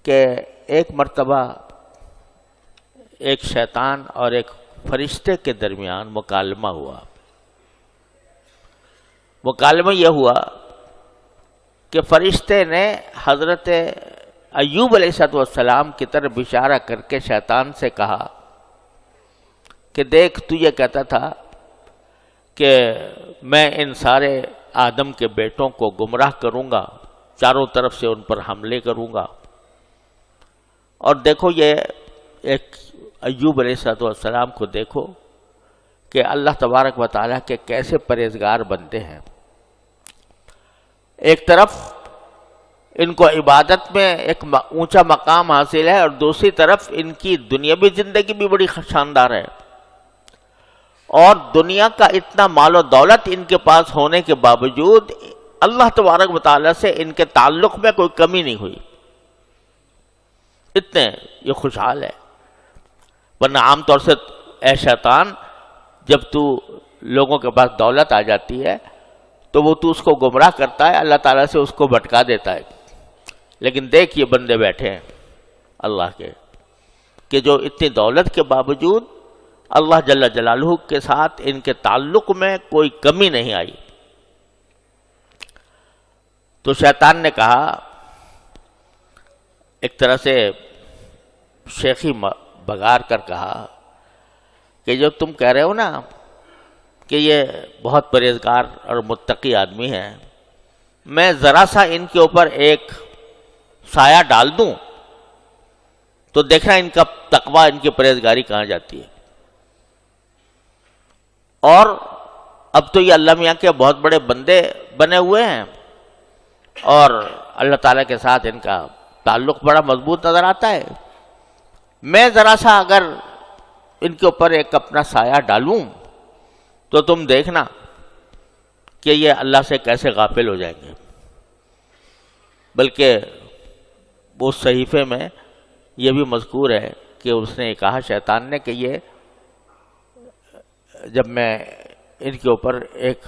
کہ ایک مرتبہ ایک شیطان اور ایک فرشتے کے درمیان مکالمہ ہوا. مکالمہ یہ ہوا کہ فرشتے نے حضرت ایوب علیہ السلام کی طرف اشارہ کر کے شیطان سے کہا کہ دیکھ تو یہ کہتا تھا کہ میں ان سارے آدم کے بیٹوں کو گمراہ کروں گا، چاروں طرف سے ان پر حملے کروں گا، اور دیکھو یہ ایک ایوب علیہ السلام کو دیکھو کہ اللہ تبارک و تعالیٰ کے کیسے پرہیزگار بندے ہیں. ایک طرف ان کو عبادت میں ایک اونچا مقام حاصل ہے، اور دوسری طرف ان کی دنیاوی زندگی بھی بڑی شاندار ہے، اور دنیا کا اتنا مال و دولت ان کے پاس ہونے کے باوجود اللہ تبارک و تعالیٰ سے ان کے تعلق میں کوئی کمی نہیں ہوئی، اتنے یہ خوشحال ہے. ورنہ عام طور سے اے شیطان، جب تو لوگوں کے پاس دولت آ جاتی ہے تو وہ تو اس کو گمراہ کرتا ہے، اللہ تعالیٰ سے اس کو بھٹکا دیتا ہے. لیکن دیکھ یہ بندے بیٹھے ہیں اللہ کے کہ جو اتنی دولت کے باوجود اللہ جل جلالہ کے ساتھ ان کے تعلق میں کوئی کمی نہیں آئی. تو شیطان نے کہا، ایک طرح سے شیخی بگار کر کہا کہ جو تم کہہ رہے ہو نا کہ یہ بہت پرہیزگار اور متقی آدمی ہے، میں ذرا سا ان کے اوپر ایک سایہ ڈال دوں تو دیکھنا ان کا تقویٰ، ان کی پرہیزگاری کہاں جاتی ہے. اور اب تو یہ اللہ میاں کے بہت بڑے بندے بنے ہوئے ہیں، اور اللہ تعالیٰ کے ساتھ ان کا تعلق بڑا مضبوط نظر آتا ہے. میں ذرا سا اگر ان کے اوپر ایک اپنا سایہ ڈالوں تو تم دیکھنا کہ یہ اللہ سے کیسے غافل ہو جائیں گے. بلکہ اس صحیفے میں یہ بھی مذکور ہے کہ اس نے کہا شیطان نے کہ یہ جب میں ان کے اوپر ایک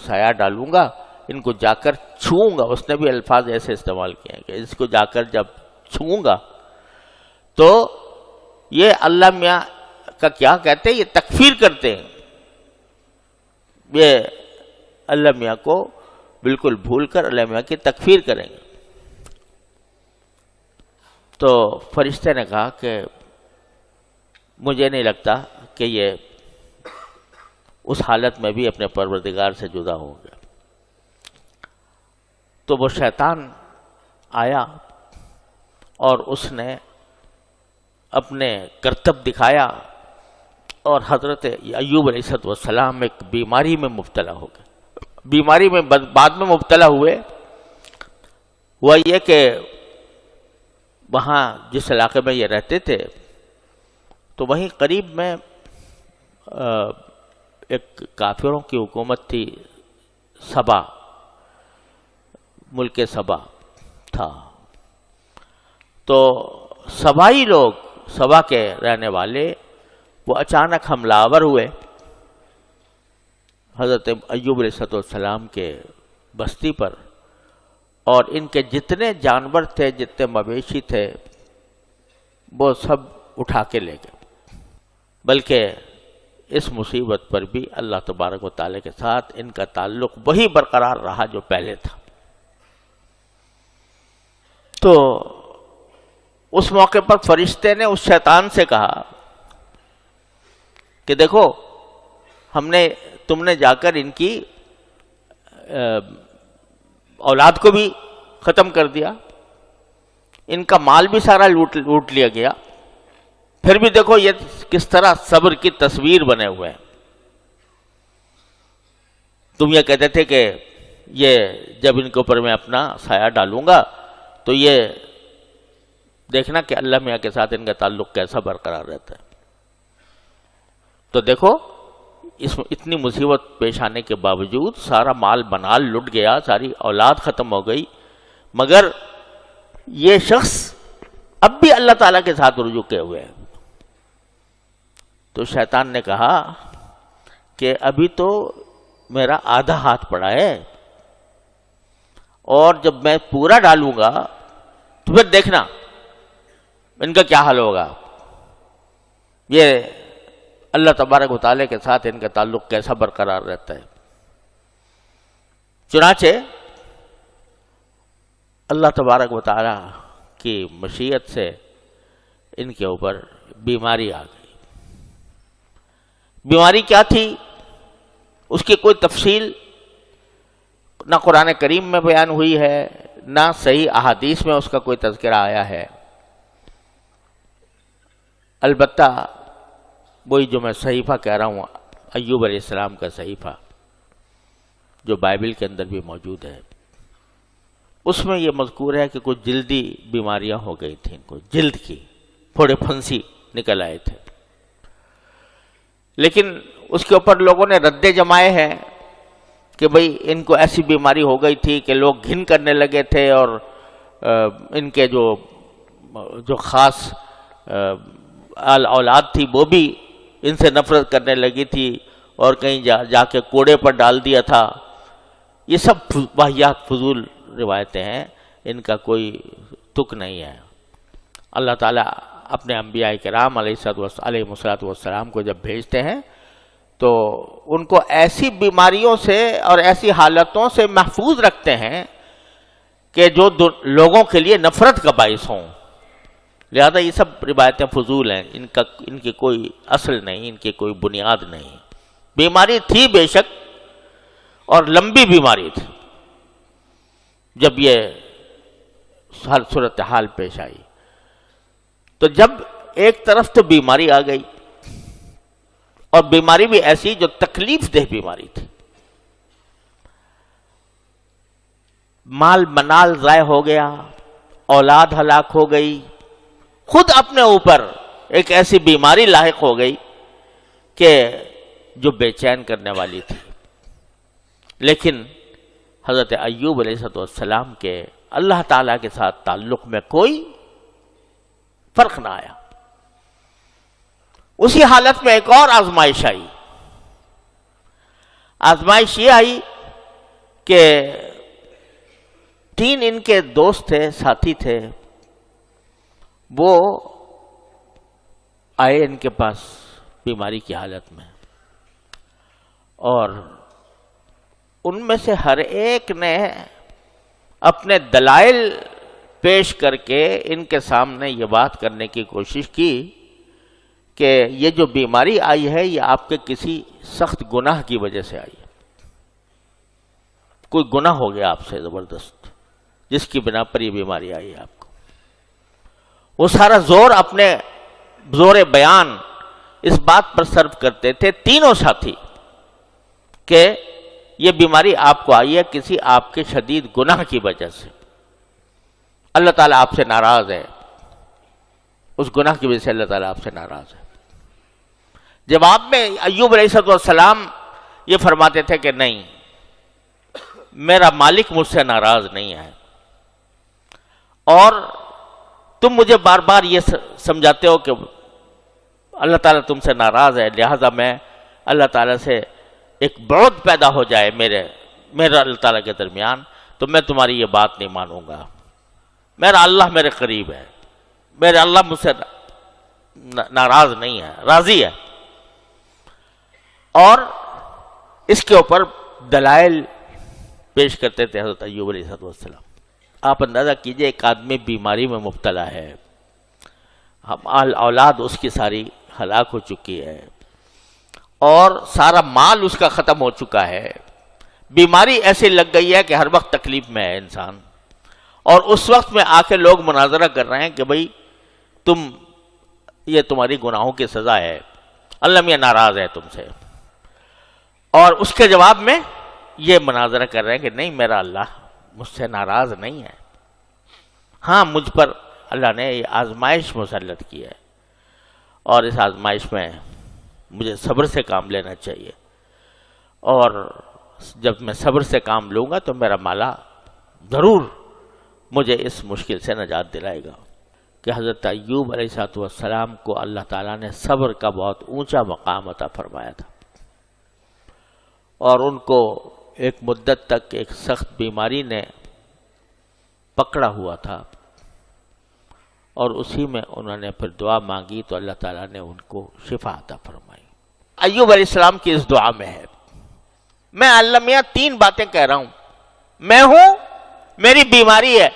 سایہ ڈالوں گا، ان کو جا کر چھوؤں گا، اس نے بھی الفاظ ایسے استعمال کیے ہیں کہ اس کو جا کر جب چھوؤں گا تو یہ اللہ میاں کا کیا کہتے ہیں، یہ تکفیر کرتے ہیں، یہ اللہ میاں کو بالکل بھول کر اللہ میاں کی تکفیر کریں گے. تو فرشتے نے کہا کہ مجھے نہیں لگتا کہ یہ اس حالت میں بھی اپنے پروردگار سے جدا ہوں گے. تو وہ شیطان آیا اور اس نے اپنے کرتب دکھایا، اور حضرت ایوب علیہ السلام ایک بیماری میں مبتلا ہو گئے. بیماری میں بعد میں مبتلا ہوئے وہ یہ کہ وہاں جس علاقے میں یہ رہتے تھے تو وہیں قریب میں ایک کافروں کی حکومت تھی، سبا، ملک سبا تھا. تو سبائی لوگ، سبا کے رہنے والے، وہ اچانک حملہ آور ہوئے حضرت ایوب علیہ السلام کے بستی پر، اور ان کے جتنے جانور تھے، جتنے مویشی تھے، وہ سب اٹھا کے لے گئے. بلکہ اس مصیبت پر بھی اللہ تبارک و تعالیٰ کے ساتھ ان کا تعلق وہی برقرار رہا جو پہلے تھا. تو اس موقع پر فرشتے نے اس شیطان سے کہا کہ دیکھو تم نے جا کر ان کی اولاد کو بھی ختم کر دیا، ان کا مال بھی سارا لوٹ لیا گیا، پھر بھی دیکھو یہ کس طرح صبر کی تصویر بنے ہوئے ہیں. تم یہ کہتے تھے کہ یہ جب ان کے اوپر میں اپنا سایہ ڈالوں گا تو یہ دیکھنا کہ اللہ میاں کے ساتھ ان کا تعلق کیسا برقرار رہتا ہے. تو دیکھو اتنی مصیبت پیش آنے کے باوجود سارا مال بنال لٹ گیا، ساری اولاد ختم ہو گئی، مگر یہ شخص اب بھی اللہ تعالیٰ کے ساتھ رجوع کیے ہوئے ہیں. تو شیطان نے کہا کہ ابھی تو میرا آدھا ہاتھ پڑا ہے، اور جب میں پورا ڈالوں گا تو پھر دیکھنا ان کا کیا حال ہوگا؟ یہ اللہ تبارک و تعالیٰ کے ساتھ ان کا تعلق کیسا برقرار رہتا ہے؟ چنانچہ اللہ تبارک و تعالیٰ کی مشیت سے ان کے اوپر بیماری آ گئی۔ بیماری کیا تھی؟ اس کی کوئی تفصیل نہ قرآن کریم میں بیان ہوئی ہے، نہ صحیح احادیث میں اس کا کوئی تذکرہ آیا ہے۔ البتہ وہی جو میں صحیفہ کہہ رہا ہوں، ایوب علیہ السلام کا صحیفہ جو بائبل کے اندر بھی موجود ہے، اس میں یہ مذکور ہے کہ کچھ جلدی بیماریاں ہو گئی تھیں، کچھ جلد کی پھوڑے پھنسی نکل آئے تھے، لیکن اس کے اوپر لوگوں نے ردے جمائے ہیں کہ بھئی ان کو ایسی بیماری ہو گئی تھی کہ لوگ گھن کرنے لگے تھے، اور ان کے جو خاص اولاد تھی وہ بھی ان سے نفرت کرنے لگی تھی، اور کہیں جا کے کوڑے پر ڈال دیا تھا۔ یہ سب واہیات فضول روایتیں ہیں، ان کا کوئی تک نہیں ہے۔ اللہ تعالیٰ اپنے انبیاء کرام علیہ السلام کو جب بھیجتے ہیں تو ان کو ایسی بیماریوں سے اور ایسی حالتوں سے محفوظ رکھتے ہیں کہ جو لوگوں کے لیے نفرت کا باعث ہوں۔ لہذا یہ سب روایتیں فضول ہیں، ان کی کوئی اصل نہیں، ان کی کوئی بنیاد نہیں۔ بیماری تھی بے شک، اور لمبی بیماری تھی جب یہ ہر صورتحال پیش آئی۔ تو جب ایک طرف تو بیماری آ گئی، اور بیماری بھی ایسی جو تکلیف دہ بیماری تھی، مال منال ضائع ہو گیا، اولاد ہلاک ہو گئی، خود اپنے اوپر ایک ایسی بیماری لاحق ہو گئی کہ جو بے چین کرنے والی تھی۔ لیکن حضرت ایوب علیہ السلام کے اللہ تعالیٰ کے ساتھ تعلق میں کوئی فرق نہ آیا۔ اسی حالت میں ایک اور آزمائش آئی۔ آزمائش یہ آئی کہ 3 ان کے دوست تھے، ساتھی تھے، وہ آئے ان کے پاس بیماری کی حالت میں، اور ان میں سے ہر ایک نے اپنے دلائل پیش کر کے ان کے سامنے یہ بات کرنے کی کوشش کی کہ یہ جو بیماری آئی ہے یہ آپ کے کسی سخت گناہ کی وجہ سے آئی ہے، کوئی گناہ ہو گیا آپ سے زبردست، جس کی بنا پر یہ بیماری آئی ہے آپ کو۔ وہ سارا زور اپنے زور بیان اس بات پر صرف کرتے تھے تینوں ساتھی کہ یہ بیماری آپ کو آئی ہے کسی آپ کے شدید گناہ کی وجہ سے، اللہ تعالیٰ آپ سے ناراض ہے، اس گناہ کی وجہ سے اللہ تعالیٰ آپ سے ناراض ہے۔ جواب میں ایوب علیہ السلام یہ فرماتے تھے کہ نہیں، میرا مالک مجھ سے ناراض نہیں ہے، اور تم مجھے بار بار یہ سمجھاتے ہو کہ اللہ تعالیٰ تم سے ناراض ہے، لہذا میں اللہ تعالیٰ سے ایک بعد پیدا ہو جائے میرا اللہ تعالیٰ کے درمیان، تو میں تمہاری یہ بات نہیں مانوں گا۔ میرا اللہ میرے قریب ہے، میرا اللہ مجھ سے ناراض نہیں ہے، راضی ہے۔ اور اس کے اوپر دلائل پیش کرتے تھے حضرت ایوب علیہ السلام۔ آپ اندازہ کیجئے، ایک آدمی بیماری میں مبتلا ہے، اولاد اس کی ساری ہلاک ہو چکی ہے، اور سارا مال اس کا ختم ہو چکا ہے، بیماری ایسے لگ گئی ہے کہ ہر وقت تکلیف میں ہے انسان، اور اس وقت میں آ کے لوگ مناظرہ کر رہے ہیں کہ بھئی یہ تمہاری گناہوں کی سزا ہے، اللہ میاں ناراض ہے تم سے، اور اس کے جواب میں یہ مناظرہ کر رہے ہیں کہ نہیں، میرا اللہ مجھ سے ناراض نہیں ہے، ہاں مجھ پر اللہ نے یہ آزمائش مسلط کی ہے، اور اس آزمائش میں مجھے صبر سے کام لینا چاہیے، اور جب میں صبر سے کام لوں گا تو میرا مولا ضرور مجھے اس مشکل سے نجات دلائے گا۔ کہ حضرت ایوب علیہ السلام کو اللہ تعالیٰ نے صبر کا بہت اونچا مقام عطا فرمایا تھا، اور ان کو ایک مدت تک ایک سخت بیماری نے پکڑا ہوا تھا، اور اسی میں انہوں نے پھر دعا مانگی تو اللہ تعالیٰ نے ان کو شفا عطا فرمائی۔ ایوب علیہ السلام کی اس دعا میں ہے، میں اللہ میاں تین باتیں کہہ رہا ہوں، میں ہوں، میری بیماری ہے،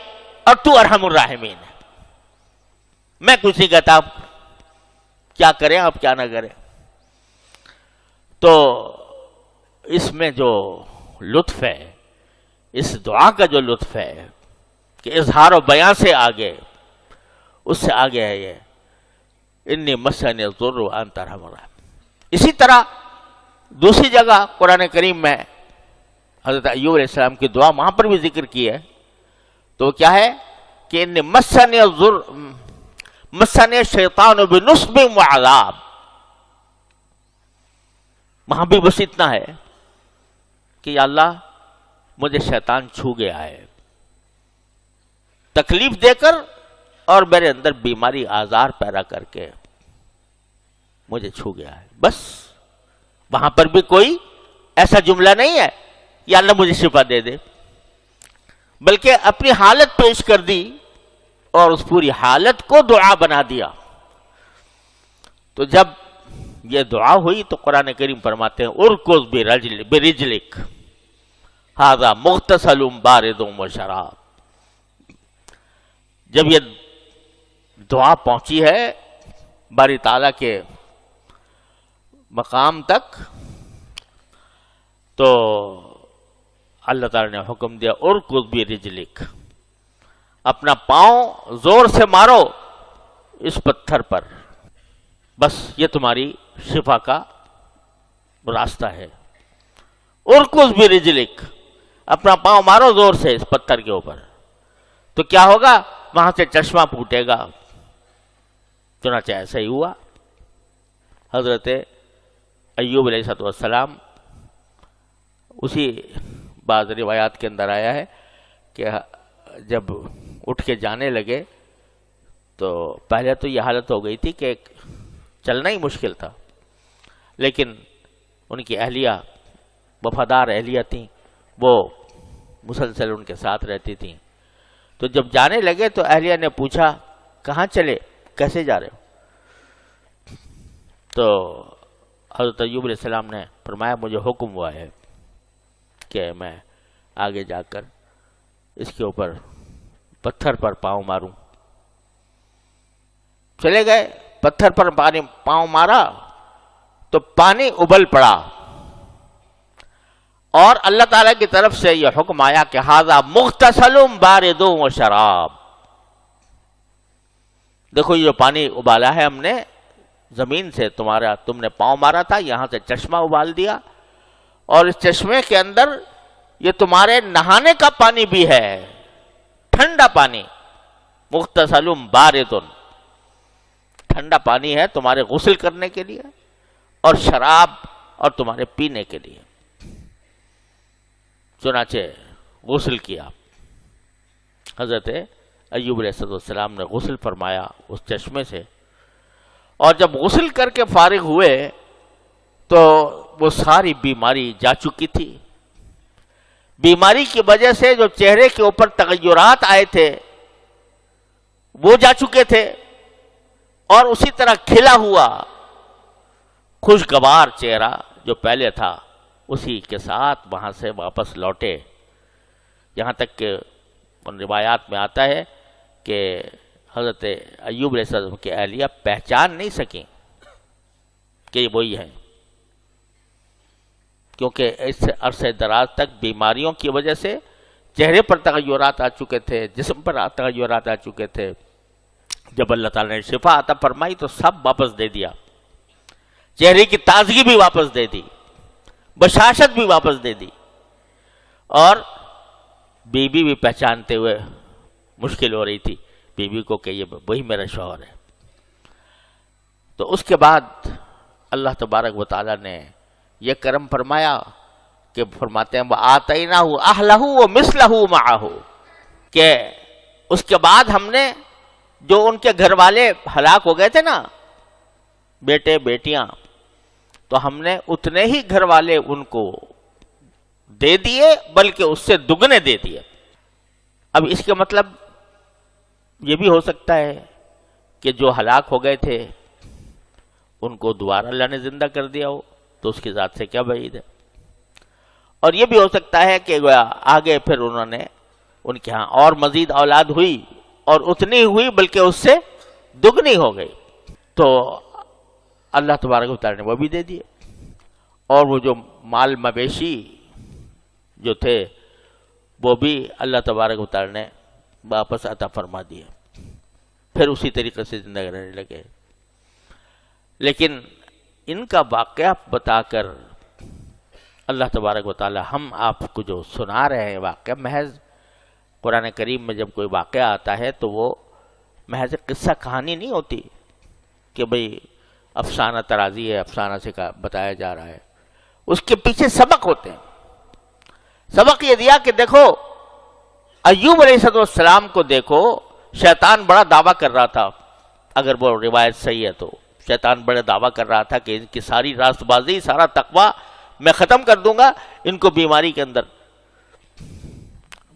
اور تو ارحم الراحمین ہے۔ میں کچھ نہیں کہتا آپ کیا کریں آپ کیا نہ کریں۔ تو اس میں جو لطف ہے، اس دعا کا جو لطف ہے کہ اظہار و بیان سے آگے، اس سے آگے ہے یہ انی مسنی الضر وانت ارحم الراحمین۔ اسی طرح دوسری جگہ قرآن کریم میں حضرت ایوب علیہ السلام کی دعا وہاں پر بھی ذکر کی ہے، تو کیا ہے کہ انی مسنی الضر مسنی الشیطان بنصب وعذاب، وہاں بھی بس اتنا ہے کہ یا اللہ مجھے شیطان چھو گیا ہے تکلیف دے کر اور میرے اندر بیماری آزار پیدا کر کے مجھے چھو گیا ہے، بس وہاں پر بھی کوئی ایسا جملہ نہیں ہے یا اللہ مجھے شفا دے دے، بلکہ اپنی حالت پیش کر دی اور اس پوری حالت کو دعا بنا دیا۔ تو جب یہ دعا ہوئی تو قرآن کریم فرماتے ہیں ارکض برجلک ھذا مغتسل بارد وشراب۔ جب یہ دعا پہنچی ہے باری تعالیٰ کے مقام تک تو اللہ تعالیٰ نے حکم دیا ارکض برجلک، اپنا پاؤں زور سے مارو اس پتھر پر، بس یہ تمہاری شفا کا راستہ ہے۔ ارکض برجلک، اپنا پاؤں مارو زور سے اس پتھر کے اوپر، تو کیا ہوگا؟ وہاں سے چشمہ پھوٹے گا۔ چنانچہ ایسا ہی ہوا۔ حضرت ایوب علیہ السلام، اسی بعض روایات کے اندر آیا ہے کہ جب اٹھ کے جانے لگے تو پہلے تو یہ حالت ہو گئی تھی کہ چلنا ہی مشکل تھا، لیکن ان کی اہلیہ وفادار اہلیہ تھیں، وہ مسلسل ان کے ساتھ رہتی تھیں۔ تو جب جانے لگے تو اہلیہ نے پوچھا کہاں چلے، کیسے جا رہے ہو؟ تو حضرت ایوب علیہ السلام نے فرمایا مجھے حکم ہوا ہے کہ میں آگے جا کر اس کے اوپر پتھر پر پاؤں ماروں۔ چلے گئے، پتھر پر پاؤں مارا تو پانی ابل پڑا، اور اللہ تعالیٰ کی طرف سے یہ حکم آیا کہ ھذا مغتسل بارد وشراب۔ دیکھو یہ جو پانی ابالا ہے ہم نے زمین سے، تم نے پاؤں مارا تھا، یہاں سے چشمہ ابال دیا، اور اس چشمے کے اندر یہ تمہارے نہانے کا پانی بھی ہے، ٹھنڈا پانی، مغتسل بارد، ٹھنڈا پانی ہے تمہارے غسل کرنے کے لیے، اور شراب اور تمہارے پینے کے لیے۔ چنانچہ غسل کیا، حضرت ایوب علیہ السلام نے غسل فرمایا اس چشمے سے، اور جب غسل کر کے فارغ ہوئے تو وہ ساری بیماری جا چکی تھی۔ بیماری کی وجہ سے جو چہرے کے اوپر تغیرات آئے تھے وہ جا چکے تھے، اور اسی طرح کھلا ہوا خوشگوار چہرہ جو پہلے تھا اسی کے ساتھ وہاں سے واپس لوٹے، یہاں تک کہ ان روایات میں آتا ہے کہ حضرت ایوب علیہ السلام کی اہلیہ پہچان نہیں سکیں کہ یہ وہی ہیں، کیونکہ اس عرصے دراز تک بیماریوں کی وجہ سے چہرے پر تغیرات آ چکے تھے، جسم پر تغیرات آ چکے تھے۔ جب اللہ تعالیٰ نے شفا عطا فرمائی تو سب واپس دے دیا، چہرے کی تازگی بھی واپس دے دی، بشاشت بھی واپس دے دی، اور بیوی بھی پہچانتے ہوئے مشکل ہو رہی تھی بیوی کو کہ یہ وہی میرا شوہر ہے۔ تو اس کے بعد اللہ تبارک و تعالیٰ نے یہ کرم فرمایا کہ فرماتے ہیں وَآتَيْنَاهُ أَهْلَهُ وَمِثْلَهُ مَعَهُ، کہ اس کے بعد ہم نے جو ان کے گھر والے ہلاک ہو گئے تھے نا، بیٹے بیٹیاں، تو ہم نے اتنے ہی گھر والے ان کو دے دیے، بلکہ اس سے دگنے دے دیے۔ اب اس کے مطلب یہ بھی ہو سکتا ہے کہ جو ہلاک ہو گئے تھے ان کو دوبارہ اللہ نے زندہ کر دیا ہو تو اس کی ذات سے کیا بعید ہے. اور یہ بھی ہو سکتا ہے کہ آگے پھر انہوں نے ان کے ہاں اور مزید اولاد ہوئی اور اتنی ہوئی بلکہ اس سے دگنی ہو گئی تو اللہ تبارک و تعالیٰ نے وہ بھی دے دیے. اور وہ جو مال مویشی جو تھے وہ بھی اللہ تبارک و تعالیٰ نے واپس عطا فرما دیے، پھر اسی طریقے سے زندگی رہنے لگے. لیکن ان کا واقعہ بتا کر اللہ تبارک و تعالیٰ ہم آپ کو جو سنا رہے ہیں واقعہ، محض قرآن کریم میں جب کوئی واقعہ آتا ہے تو وہ محض قصہ کہانی نہیں ہوتی کہ بھئی افسانہ ترازی ہے، افسانہ سے بتایا جا رہا ہے. اس کے پیچھے سبق ہوتے ہیں. سبق یہ دیا کہ دیکھو ایوب علیہ السلام کو دیکھو، شیطان بڑا دعویٰ کر رہا تھا، اگر وہ روایت صحیح ہے تو شیطان بڑا دعویٰ کر رہا تھا کہ ان کی ساری راست بازی، سارا تقویٰ میں ختم کر دوں گا، ان کو بیماری کے اندر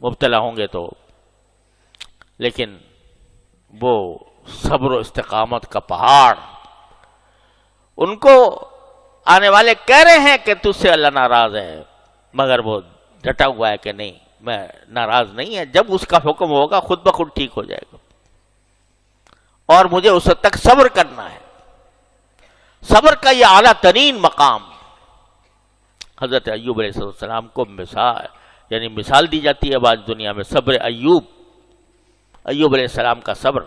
مبتلا ہوں گے تو. لیکن وہ صبر و استقامت کا پہاڑ، ان کو آنے والے کہہ رہے ہیں کہ تجھ سے اللہ ناراض ہے، مگر وہ ڈٹا ہوا ہے کہ نہیں، میں ناراض نہیں ہے، جب اس کا حکم ہوگا خود بخود ٹھیک ہو جائے گا، اور مجھے اس وقت تک صبر کرنا ہے. صبر کا یہ اعلیٰ ترین مقام حضرت ایوب علیہ السلام کو مثال دی جاتی ہے آج دنیا میں. صبر ایوب علیہ السلام کا صبر